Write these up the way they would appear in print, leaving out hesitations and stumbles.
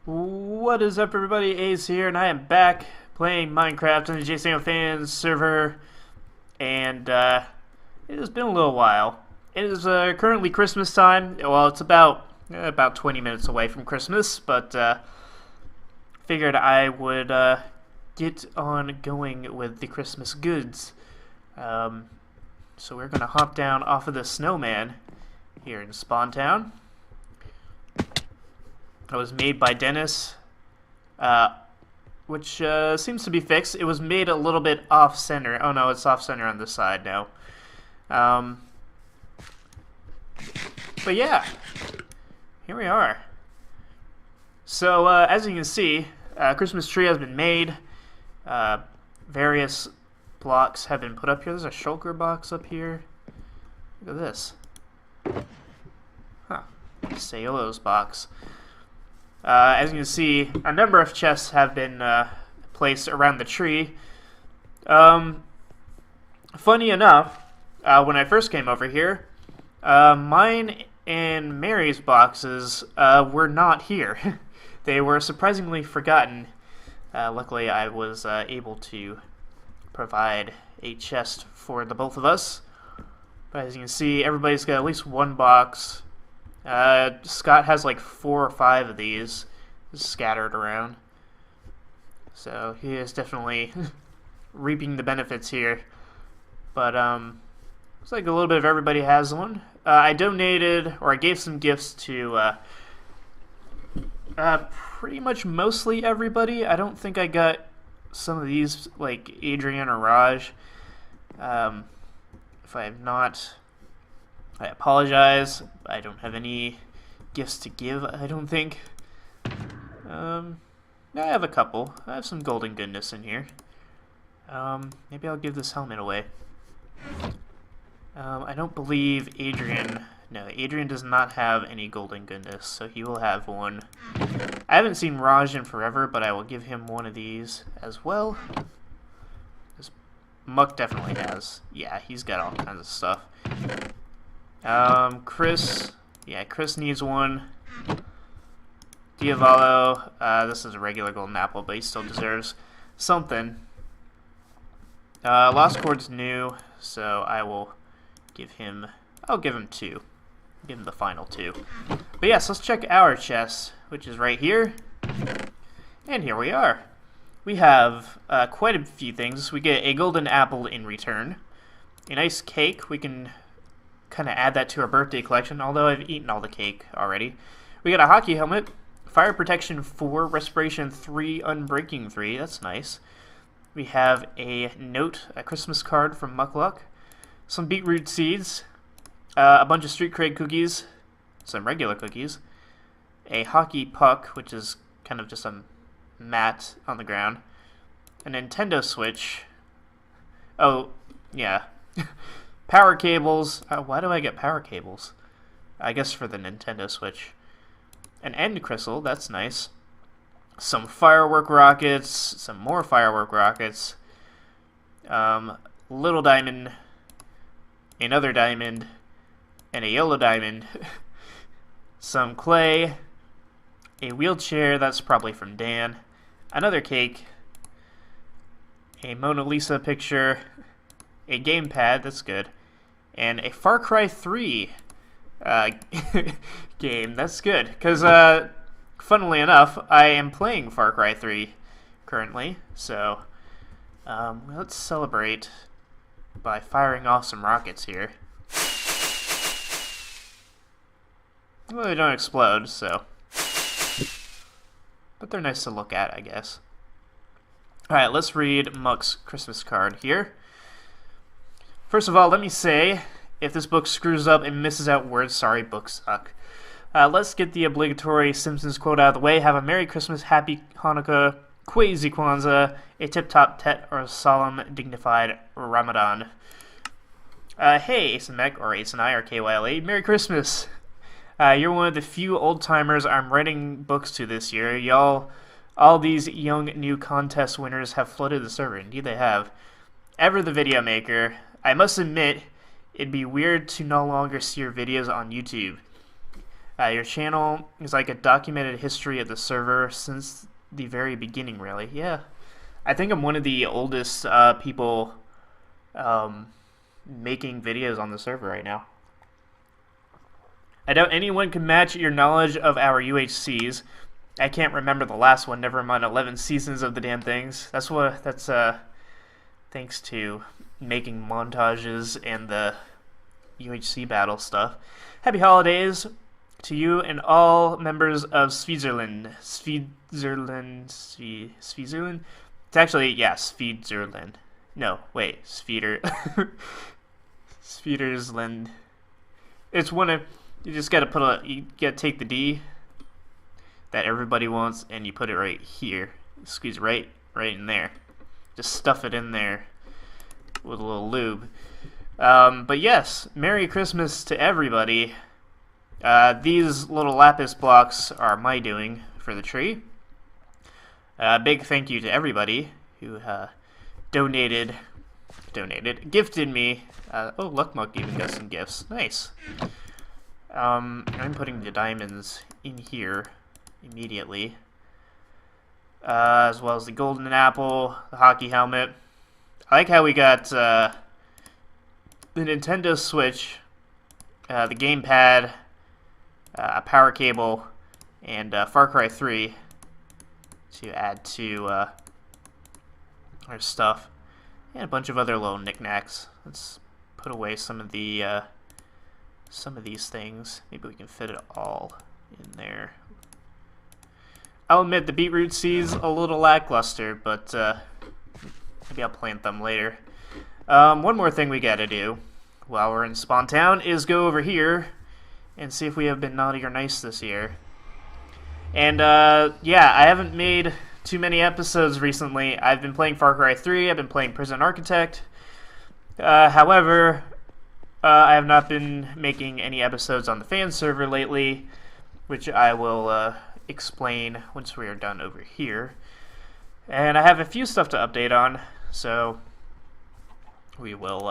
What is up, everybody? Ace here, and I am back playing Minecraft on the Jsano19 server, and it has been a little while. It is currently Christmas time. Well, it's about 20 minutes away from Christmas, but figured I would get on going with the Christmas goods. So we're gonna hop down off of the snowman here in Spawn Town. It was made by Dennis, which seems to be fixed. It was made a little bit off-center. Oh no, it's off-center on this side now. But yeah, here we are. So as you can see, Christmas tree has been made. Various blocks have been put up here. There's a shulker box up here. Look at this. Huh. Sayolo's box. As you can see, a number of chests have been placed around the tree. Funny enough, when I first came over here, mine and Mary's boxes were not here. They were surprisingly forgotten. Luckily, I was able to provide a chest for the both of us. But as you can see, everybody's got at least one box. Scott has like 4 or 5 of these scattered around. So he is definitely reaping the benefits here. But looks like a little bit of everybody has one. I donated, or I gave some gifts to pretty much mostly everybody. I don't think I got some of these, like Adrian or Raj. If I have not, I apologize. I don't have any gifts to give, I don't think. I have a couple. I have some golden goodness in here. Maybe I'll give this helmet away. I don't believe Adrian... No, Adrian does not have any golden goodness, so he will have one. I haven't seen Raj in forever, but I will give him one of these as well. This Muck definitely has. Yeah, he's got all kinds of stuff. Chris... Yeah, Chris needs one. Diavolo, this is a regular golden apple, but he still deserves something. Lost Chord's new, so I'll give him 2. Give him the final 2. But yes, let's check our chest, which is right here. And here we are. We have quite a few things. We get a golden apple in return. A nice cake. We can kind of add that to our birthday collection, although I've eaten all the cake already. We got a hockey helmet. Fire protection 4, respiration 3, unbreaking 3. That's nice. We have a note, a Christmas card from Muckluck. Some beetroot seeds. A bunch of street cred cookies, some regular cookies, a hockey puck, which is kind of just a mat on the ground, a Nintendo Switch. Oh, yeah. Power cables. Why do I get power cables? I guess for the Nintendo Switch. An end crystal, that's nice. Some firework rockets, some more firework rockets. Little diamond, another diamond, and a yellow diamond, some clay, a wheelchair, that's probably from Dan, another cake, a Mona Lisa picture, a gamepad, that's good, and a Far Cry 3 game, that's good, because funnily enough, I am playing Far Cry 3 currently, so let's celebrate by firing off some rockets here. Well, they don't explode, so. But they're nice to look at, I guess. Alright, let's read Muck's Christmas card here. First of all, let me say, if this book screws up and misses out words, sorry, books suck. Let's get the obligatory Simpsons quote out of the way. Have a Merry Christmas, Happy Hanukkah, Kwezi Kwanzaa, a tip-top tet, or a solemn, dignified Ramadan. Hey, Ace and Mech, or Ace and I, or KYLA, Merry Christmas! You're one of the few old-timers I'm writing books to this year. Y'all, all these young new contest winners have flooded the server. Indeed they have. Ever the video maker, I must admit, it'd be weird to no longer see your videos on YouTube. Your channel is like a documented history of the server since the very beginning, really. Yeah. I think I'm one of the oldest people making videos on the server right now. I doubt anyone can match your knowledge of our UHCs. I can't remember the last one, never mind 11 seasons of the damn things. That's thanks to making montages and the UHC battle stuff. Happy holidays to you and all members of Switzerland. Switzerland? It's actually, yeah, Switzerland. No, wait, Switzerland. It's one of, you just gotta you gotta take the D that everybody wants and you put it right here. Squeeze right in there. Just stuff it in there with a little lube. But yes, Merry Christmas to everybody. These little lapis blocks are my doing for the tree. Big thank you to everybody who gifted me. Oh, Luckmuck even got some gifts. Nice. I'm putting the diamonds in here immediately, as well as the golden apple, the hockey helmet. I like how we got the Nintendo Switch, the gamepad, a power cable, and Far Cry 3 to add to our stuff, and a bunch of other little knickknacks. Let's put away some of the some of these things. Maybe we can fit it all in there. I'll admit the beetroot seed's a little lackluster, but maybe I'll plant them later. One more thing we gotta do while we're in Spawn Town is go over here and see if we have been naughty or nice this year. And yeah, I haven't made too many episodes recently. I've been playing Far Cry 3, I've been playing Prison Architect. However, I have not been making any episodes on the fan server lately, which I will explain once we are done over here. And I have a few stuff to update on, so we will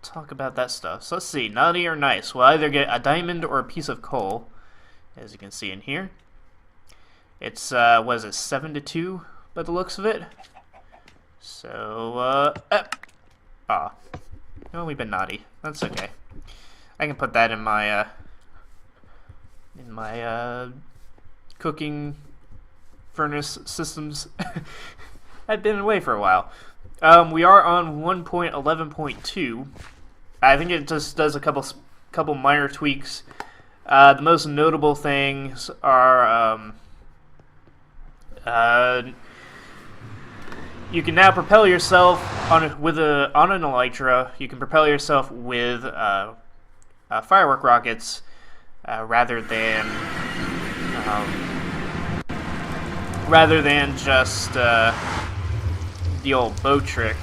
talk about that stuff. So let's see, naughty or nice. We'll either get a diamond or a piece of coal, as you can see in here. It's what is it, 7-2 by the looks of it. So well, we've been naughty. That's okay. I can put that in my cooking furnace systems. I've been away for a while. We are on 1.11.2. I think it just does a couple minor tweaks. The most notable things are you can now propel yourself on an elytra. You can propel yourself with firework rockets rather than just the old bow trick.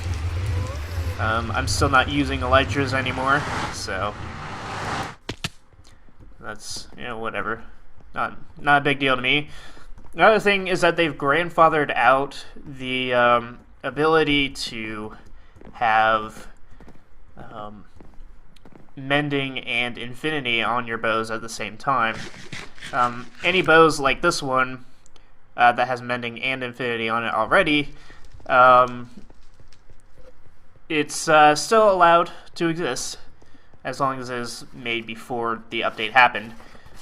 I'm still not using elytras anymore, so that's, you know, whatever. Not a big deal to me. Another thing is that they've grandfathered out the ability to have mending and infinity on your bows at the same time. Any bows like this one that has mending and infinity on it already, it's still allowed to exist as long as it is made before the update happened.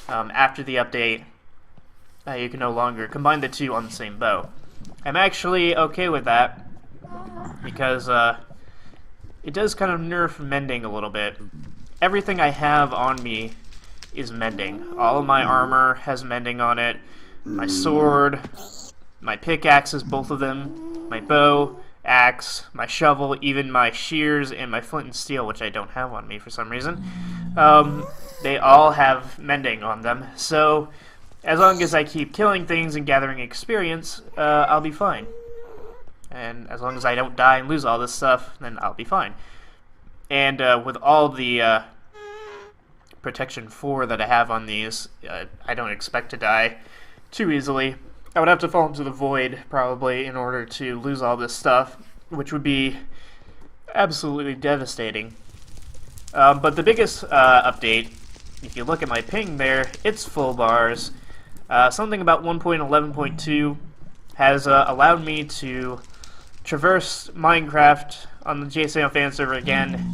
After the update, you can no longer combine the two on the same bow. I'm actually okay with that because it does kind of nerf mending a little bit. Everything I have on me is mending. All of my armor has mending on it. My sword, my pickaxes, both of them, my bow, axe, my shovel, even my shears, and my flint and steel, which I don't have on me for some reason. They all have mending on them. So as long as I keep killing things and gathering experience, I'll be fine. And as long as I don't die and lose all this stuff, then I'll be fine. And with all the protection 4 that I have on these, I don't expect to die too easily. I would have to fall into the void, probably, in order to lose all this stuff, which would be absolutely devastating. But the biggest update, if you look at my ping there, it's full bars. Something about 1.11.2 has allowed me to traverse Minecraft on the Jsano fan server again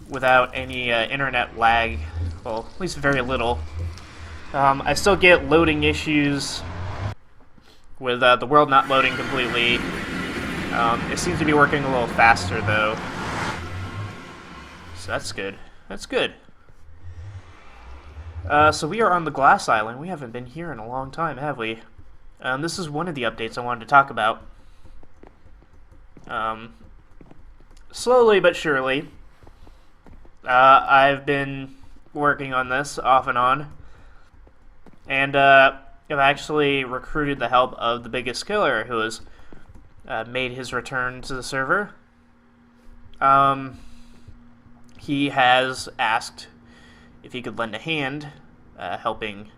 without any internet lag. Well, at least very little. I still get loading issues with the world not loading completely. It seems to be working a little faster though. So that's good. That's good. So we are on the Glass Island. We haven't been here in a long time, have we? This is one of the updates I wanted to talk about. Slowly but surely, I've been working on this off and on, and I've actually recruited the help of the biggest killer, who has made his return to the server. He has asked if he could lend a hand helping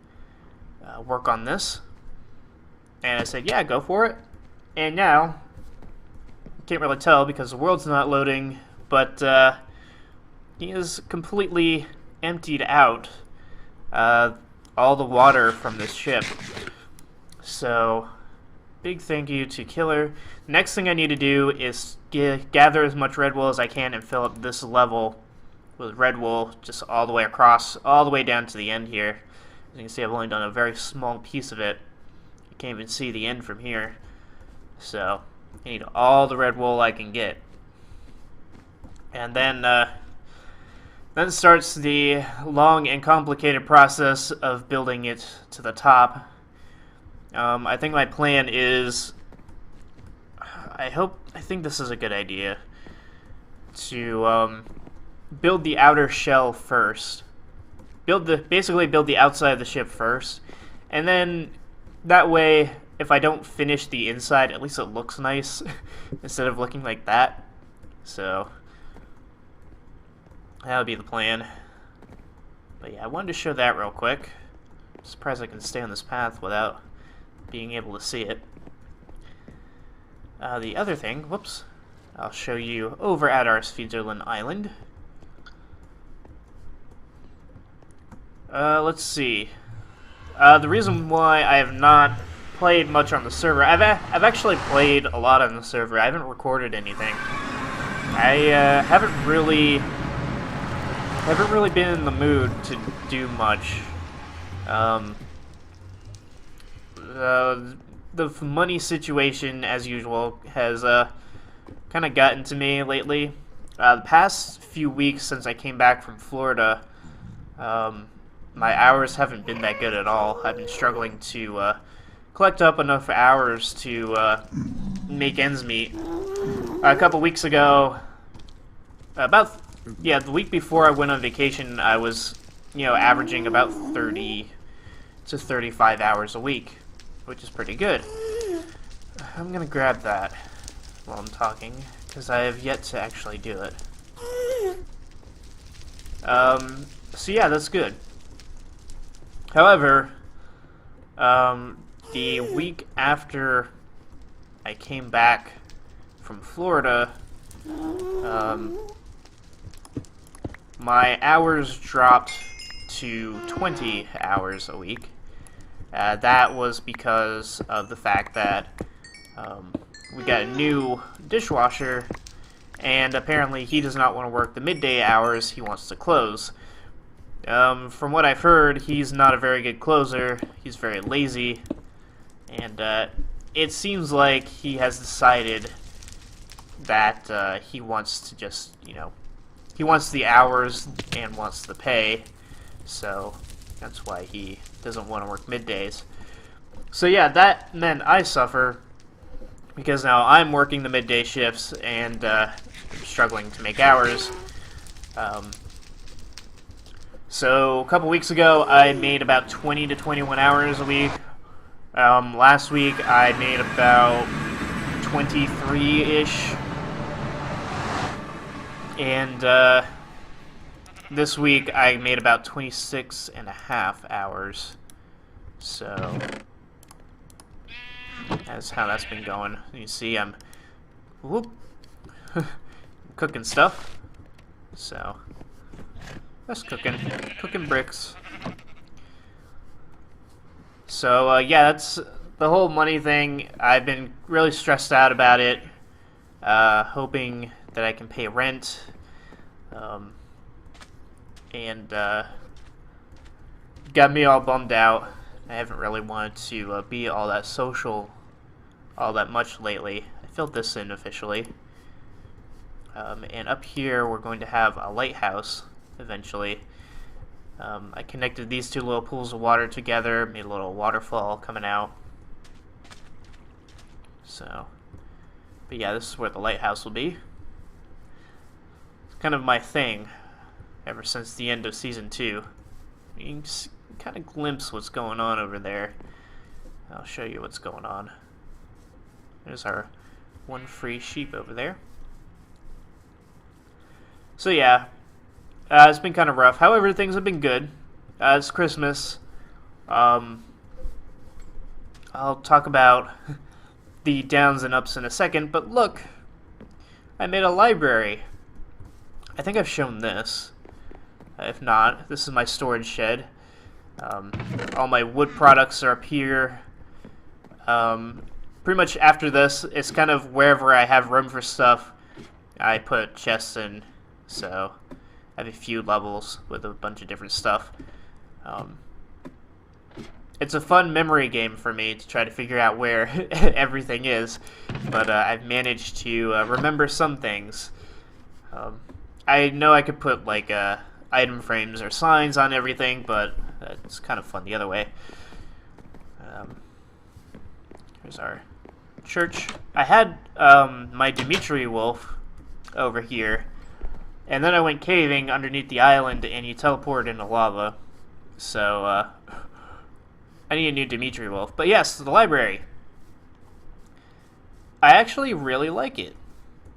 work on this, and I said, yeah, go for it. And now, can't really tell because the world's not loading, but he has completely emptied out all the water from this ship. So, big thank you to Killer. Next thing I need to do is gather as much red wool as I can and fill up this level with red wool just all the way across, all the way down to the end here. As you can see, I've only done a very small piece of it. You can't even see the end from here. So, I need all the red wool I can get. And then starts the long and complicated process of building it to the top. I think my plan is, I think this is a good idea, to build the outer shell first. Basically build the outside of the ship first, and then that way, if I don't finish the inside, at least it looks nice instead of looking like that. So that would be the plan. But yeah, I wanted to show that real quick. I'm surprised I can stay on this path without being able to see it. The other thing, whoops, I'll show you over at our Switzerland Island. Let's see. The reason why I have not played much on the server, I've actually played a lot on the server. I haven't recorded anything. I haven't really been in the mood to do much. The money situation, as usual, has kind of gotten to me lately. The past few weeks since I came back from Florida, my hours haven't been that good at all. I've been struggling to collect up enough hours to make ends meet. A couple weeks ago, the week before I went on vacation, I was, averaging about 30 to 35 hours a week, which is pretty good. I'm gonna grab that while I'm talking, because I have yet to actually do it. So yeah, that's good. However, the week after I came back from Florida, my hours dropped to 20 hours a week. That was because of the fact that we got a new dishwasher, and apparently he does not want to work the midday hours, he wants to close. From what I've heard, he's not a very good closer, he's very lazy, and it seems like he has decided that he wants to just, he wants the hours and wants the pay, so that's why he doesn't want to work middays. So yeah, that meant I suffer, because now I'm working the midday shifts and struggling to make hours. So a couple weeks ago, I made about 20 to 21 hours a week. Last week, I made about 23-ish. And this week, I made about 26 and a half hours. So that's how that's been going. You see, I'm cooking stuff. So Just cooking bricks. So yeah, that's the whole money thing. I've been really stressed out about it, hoping that I can pay rent, and got me all bummed out. I haven't really wanted to be all that social all that much lately. I filled this in officially. And up here we're going to have a lighthouse eventually. I connected these two little pools of water together, made a little waterfall coming out. So, but yeah, this is where the lighthouse will be. It's kind of my thing ever since the end of Season 2. You can just kind of glimpse what's going on over there. I'll show you what's going on. There's our one free sheep over there. So yeah, it's been kind of rough. However, things have been good. It's Christmas. I'll talk about the downs and ups in a second, but look, I made a library. I think I've shown this. If not, this is my storage shed. All my wood products are up here. Pretty much after this, it's kind of wherever I have room for stuff, I put chests in. So I have a few levels with a bunch of different stuff. It's a fun memory game for me to try to figure out where everything is, but I've managed to remember some things. I know I could put like item frames or signs on everything, but it's kind of fun the other way. Here's our church. I had my Dimitri wolf over here, and then I went caving underneath the island, and he teleported into lava. So, I need a new Dimitri wolf. But yes, the library. I actually really like it,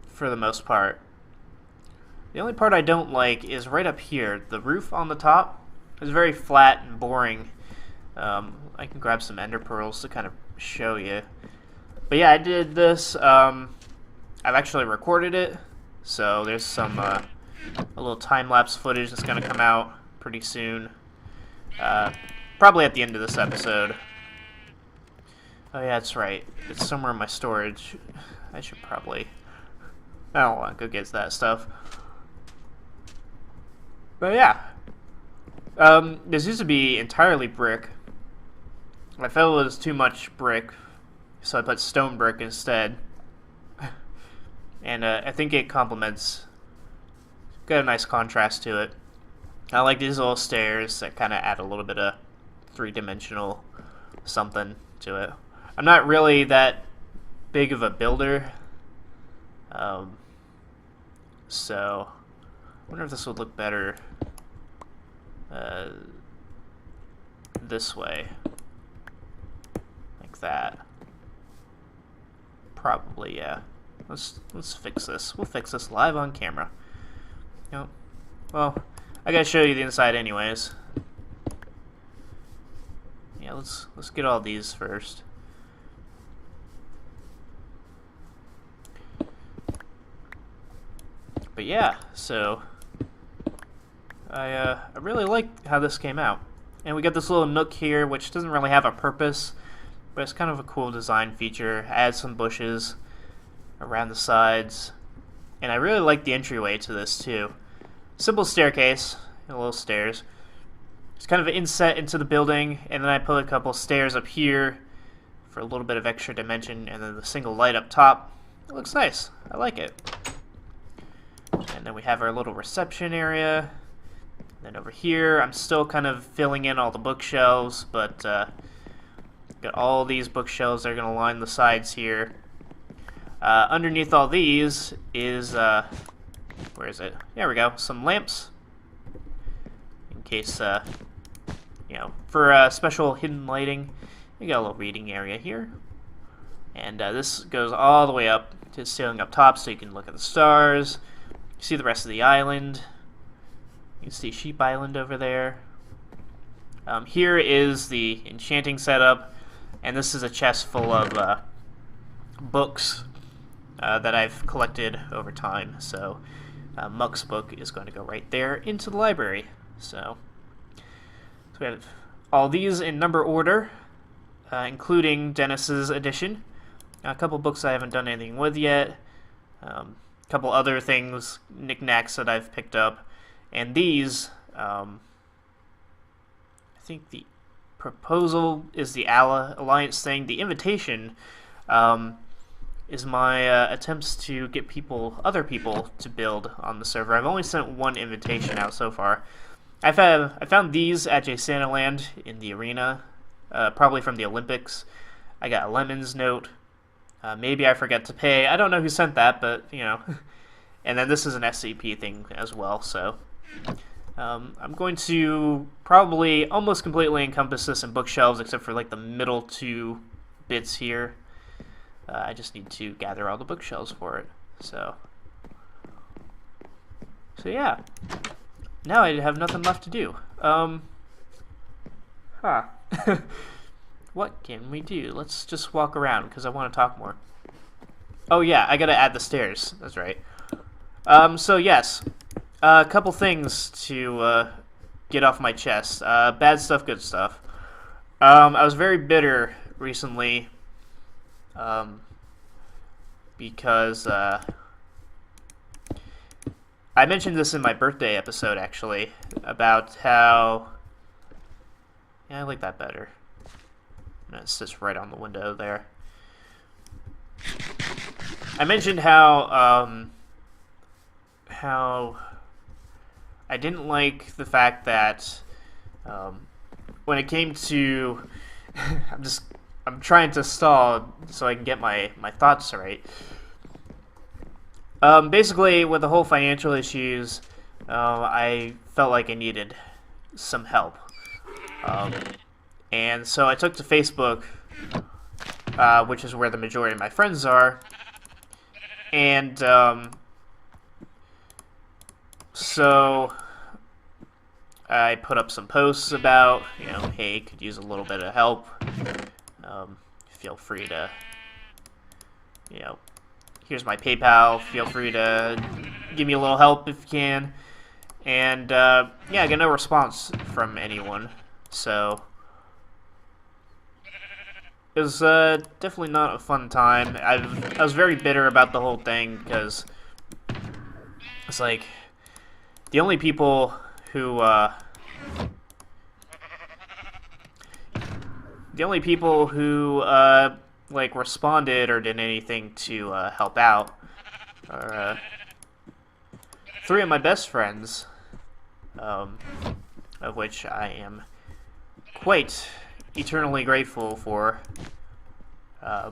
for the most part. The only part I don't like is right up here. The roof on the top is very flat and boring. I can grab some ender pearls to kind of show you. But yeah, I did this. I've actually recorded it. So there's some a little time-lapse footage that's going to come out pretty soon. Probably at the end of this episode. Oh yeah, that's right. It's somewhere in my storage. I should probably... I don't want to go get that stuff. But yeah. This used to be entirely brick. I felt it was too much brick, so I put stone brick instead. And I think it complements... Got a nice contrast to it. I like these little stairs that kind of add a little bit of three-dimensional something to it. I'm not really that big of a builder. So, I wonder if this would look better this way. Like that. Probably, yeah. Let's fix this. We'll fix this live on camera. Yep. Well, I gotta show you the inside anyways. Yeah, let's get all these first. But yeah, so I really like how this came out. And we got this little nook here, which doesn't really have a purpose, but it's kind of a cool design feature. Add some bushes around the sides. And I really like the entryway to this too. Simple staircase, and little stairs. It's kind of an inset into the building, and then I put a couple stairs up here for a little bit of extra dimension, and then the single light up top. It looks nice. I like it. And then we have our little reception area. And then over here, I'm still kind of filling in all the bookshelves, but got all these bookshelves that are going to line the sides here. Underneath all these is, where is it? There we go. Some lamps. In case, you know, for special hidden lighting. We got a little reading area here. And this goes all the way up to the ceiling up top so you can look at the stars. See the rest of the island. You can see Sheep Island over there. Here is the enchanting setup. And this is a chest full of books that I've collected over time. So Muck's book is going to go right there into the library. So we have all these in number order, including Dennis's edition. A couple books I haven't done anything with yet. A couple other things, knickknacks that I've picked up. And these, I think the proposal is the Alliance thing. The invitation is my attempts to get other people to build on the server. I've only sent one invitation out so far. I found these at Jsano19 in the arena, probably from the Olympics. I got a Lemon's note. Maybe I forgot to pay. I don't know who sent that, but, you know. And then this is an SCP thing as well, so. I'm going to probably almost completely encompass this in bookshelves, except for, like, the middle 2 bits here. I just need to gather all the bookshelves for it, so yeah. Now I have nothing left to do. What can we do? Let's just walk around, because I want to talk more. Oh yeah, I gotta add the stairs. That's right. So yes, a couple things to get off my chest. Bad stuff, good stuff. I was very bitter recently, because I mentioned this in my birthday episode, actually, about how... Yeah, I like that better. It sits right on the window there. I mentioned how I didn't like the fact that when it came to... I'm trying to stall so I can get my thoughts right. Basically, with the whole financial issues, I felt like I needed some help. And so I took to Facebook, which is where the majority of my friends are, and so I put up some posts about, you know, hey, could use a little bit of help. Feel free to, you know, here's my PayPal, feel free to give me a little help if you can. And, yeah, I got no response from anyone, so it was definitely not a fun time. I was very bitter about the whole thing, because it's like, the only people who, like, responded or did anything to help out are 3 of my best friends, of which I am quite eternally grateful for. I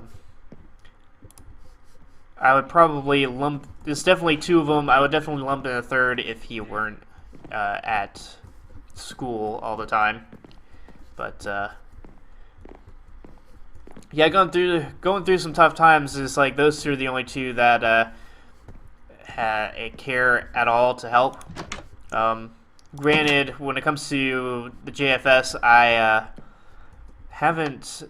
would probably lump... There's definitely 2 of them. I would definitely lump in a third if he weren't at school all the time. But, yeah, going through some tough times is like those 2 are the only 2 that care at all to help. Granted, when it comes to the JFS, I haven't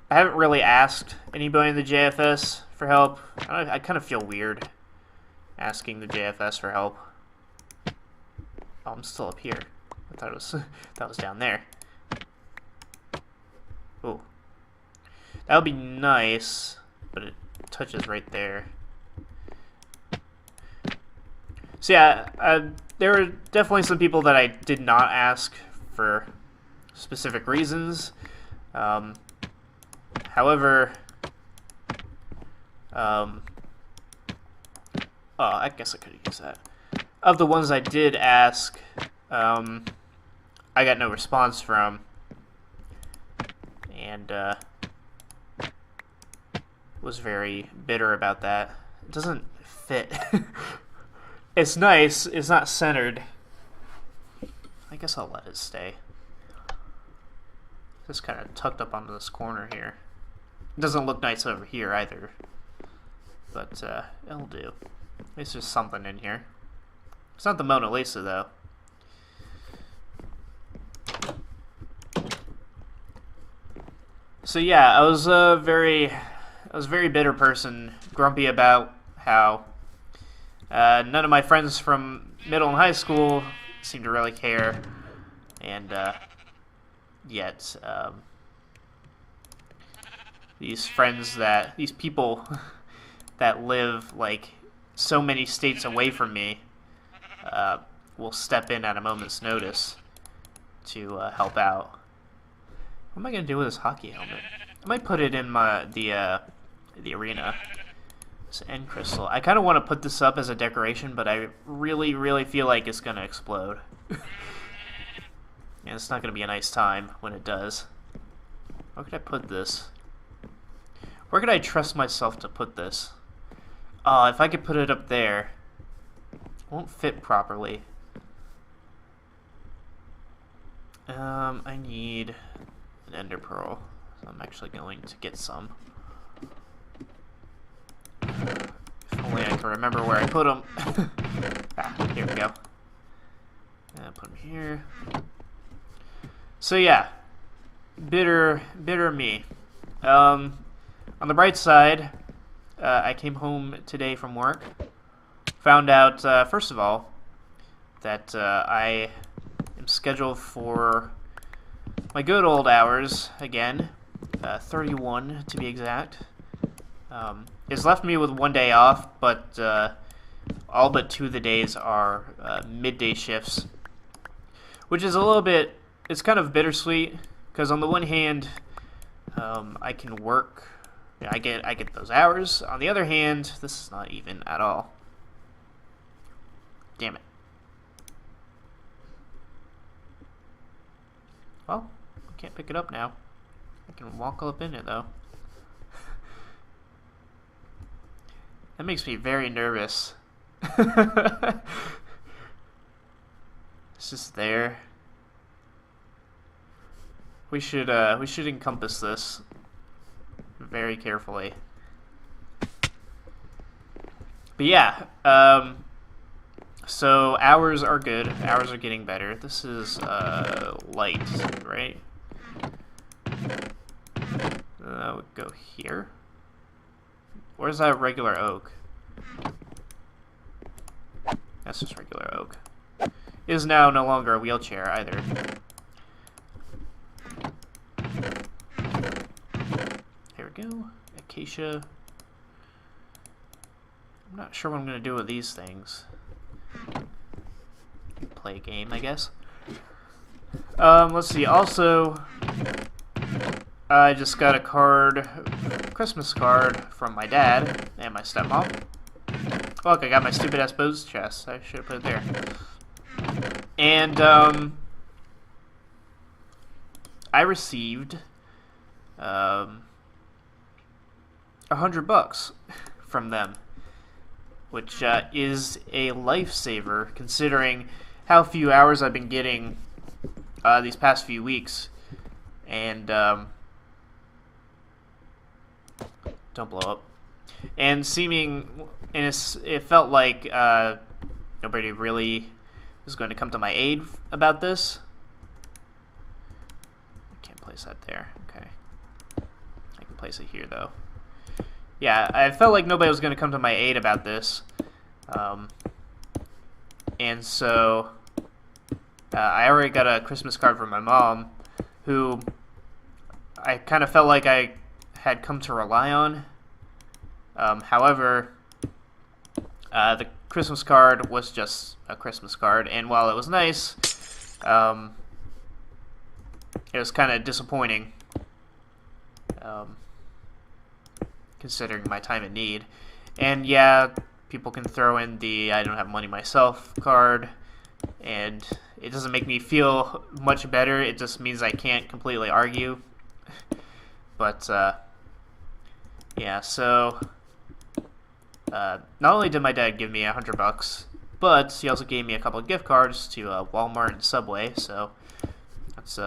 really asked anybody in the JFS for help. I kind of feel weird asking the JFS for help. Oh, I'm still up here. I thought it was that was down there. Ooh, that would be nice, but it touches right there. So yeah, there were definitely some people that I did not ask for specific reasons. However, oh, I guess I could use that. Of the ones I did ask, I got no response from, and was very bitter about that. It doesn't fit. It's nice, it's not centered. I guess I'll let it stay. Just kind of tucked up onto this corner here. It doesn't look nice over here either, but it'll do. It's just something in here. It's not the Mona Lisa though. So yeah, I was a very bitter person, grumpy about how None of my friends from middle and high school seem to really care, and yet these people that live like so many states away from me will step in at a moment's notice to help out. What am I gonna do with this hockey helmet? I might put it in the arena. This end crystal. I kind of want to put this up as a decoration, but I really, really feel like it's gonna explode. And it's not gonna be a nice time when it does. Where could I put this? Where could I trust myself to put this? If I could put it up there, it won't fit properly. I need an ender pearl. So I'm actually going to get some. If only I can remember where I put them. Here we go. And put them here. So yeah, bitter me. On the bright side, I came home today from work. Found out, first of all, that I am scheduled for my good old hours again, 31 to be exact. It's left me with 1 day off, but all but 2 of the days are midday shifts, which is a little bit, it's kind of bittersweet, because on the one hand, I can work, I get those hours. On the other hand, this is not even at all. Damn it. Well, I can't pick it up now. I can walk up in it though. That makes me very nervous. It's just there. We should encompass this very carefully. But yeah, so hours are good. Hours are getting better. This is light, right? That would go here. Where's that regular oak? That's just regular oak. Is now no longer a wheelchair either. Here we go. Acacia. I'm not sure what I'm going to do with these things. Play a game, I guess. Let's see. Also, I just got a Christmas card from my dad and my stepmom. Look, I got my stupid ass Bose chest. I should have put it there. And I received $100 from them, which is a lifesaver considering how few hours I've been getting these past few weeks. And don't blow up. And it felt like nobody really was going to come to my aid about this. I can't place that there. Okay. I can place it here, though. Yeah, I felt like nobody was going to come to my aid about this. And so I already got a Christmas card from my mom, who I kind of felt like I had come to rely on. However, the Christmas card was just a Christmas card, and while it was nice, it was kind of disappointing, considering my time in need. And yeah, people can throw in the I don't have money myself card, and it doesn't make me feel much better. It just means I can't completely argue. But yeah, so not only did my dad give me $100, but he also gave me a couple of gift cards to Walmart and Subway. So that's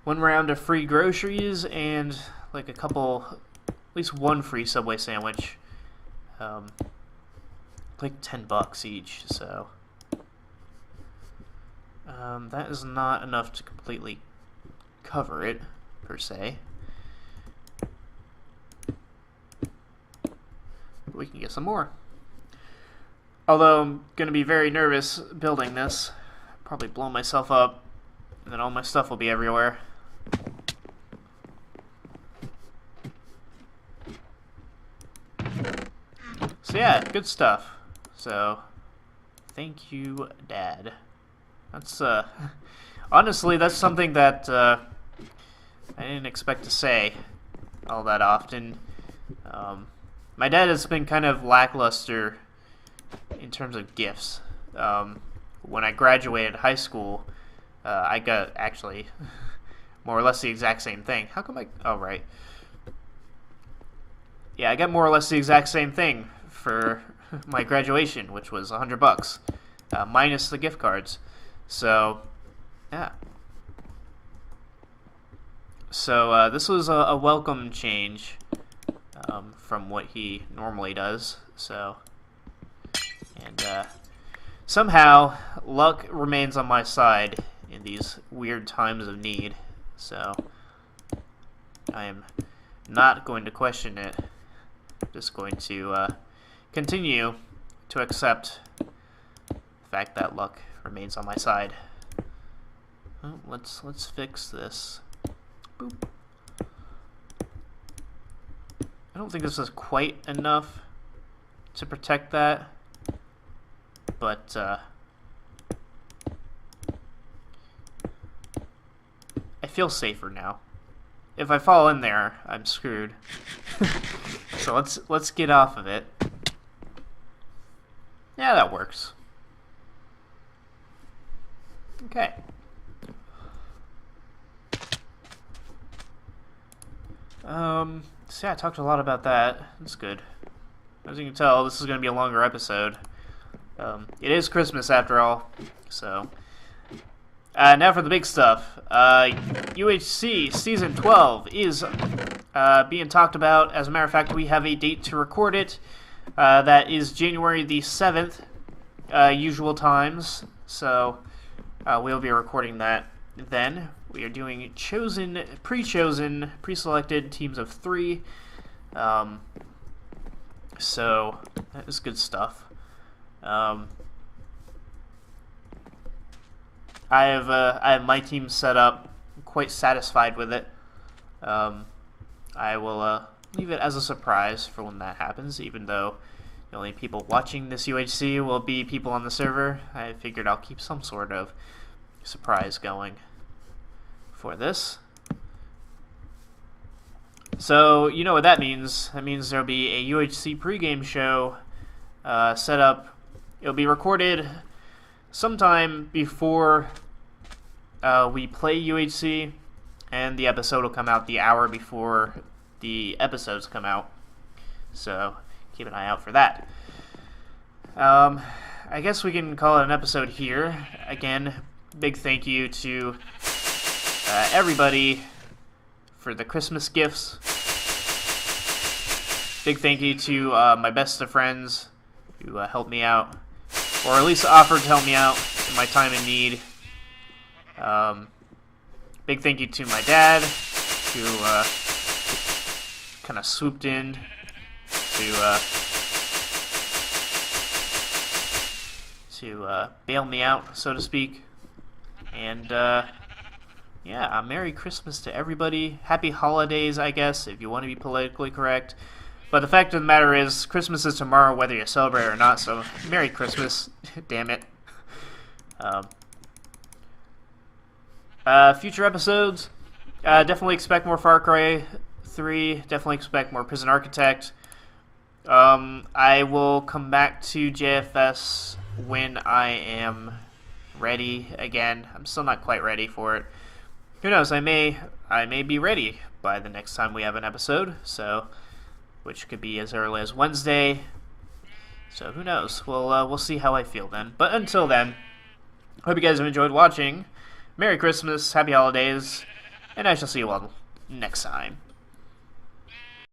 1 round of free groceries and like at least 1 free Subway sandwich. Like $10 each. So that is not enough to completely cover it per se. We can get some more. Although I'm going to be very nervous building this. Probably blow myself up, and then all my stuff will be everywhere. So yeah, good stuff. So, thank you, Dad. That's, honestly, that's something that, I didn't expect to say all that often. My dad has been kind of lackluster in terms of gifts. When I graduated high school, I got, actually, more or less the exact same thing. How come oh, right. Yeah, I got more or less the exact same thing for my graduation, which was $100, minus the gift cards. So, yeah. So, this was a welcome change from what he normally does. So, and somehow, luck remains on my side in these weird times of need. So, I am not going to question it. Just going to continue to accept the fact that luck remains on my side. Oh, let's fix this. Boop. I don't think this is quite enough to protect that, but I feel safer now. If I fall in there, I'm screwed. So let's get off of it. Yeah, that works. Okay. So yeah, I talked a lot about that. That's good. As you can tell, this is going to be a longer episode. It is Christmas after all, so... now for the big stuff. UHC Season 12 is being talked about. As a matter of fact, we have a date to record it. That is January the 7th, usual times. So we'll be recording that then. We are doing pre-chosen, pre-selected teams of 3. So that is good stuff. I have my team set up. I'm quite satisfied with it. I will leave it as a surprise for when that happens, even though the only people watching this UHC will be people on the server. I figured I'll keep some sort of surprise going for this. So, you know what that means. That means there'll be a UHC pregame show set up. It'll be recorded sometime before we play UHC, and the episode will come out the hour before the episodes come out. So keep an eye out for that. I guess we can call it an episode here. Again, big thank you to everybody for the Christmas gifts. Big thank you to my best of friends who helped me out, or at least offered to help me out in my time of need. Big thank you to my dad, who kind of swooped in to bail me out, so to speak. And yeah, Merry Christmas to everybody. Happy holidays, I guess, if you want to be politically correct. But the fact of the matter is, Christmas is tomorrow, whether you celebrate or not, so Merry Christmas. Damn it. Future episodes, definitely expect more Far Cry 3, definitely expect more Prison Architect. I will come back to JFS when I am ready again. I'm still not quite ready for it. Who knows, I may be ready by the next time we have an episode, so, which could be as early as Wednesday. So who knows, we'll see how I feel then. But until then, hope you guys have enjoyed watching. Merry Christmas, Happy Holidays, and I shall see you all next time.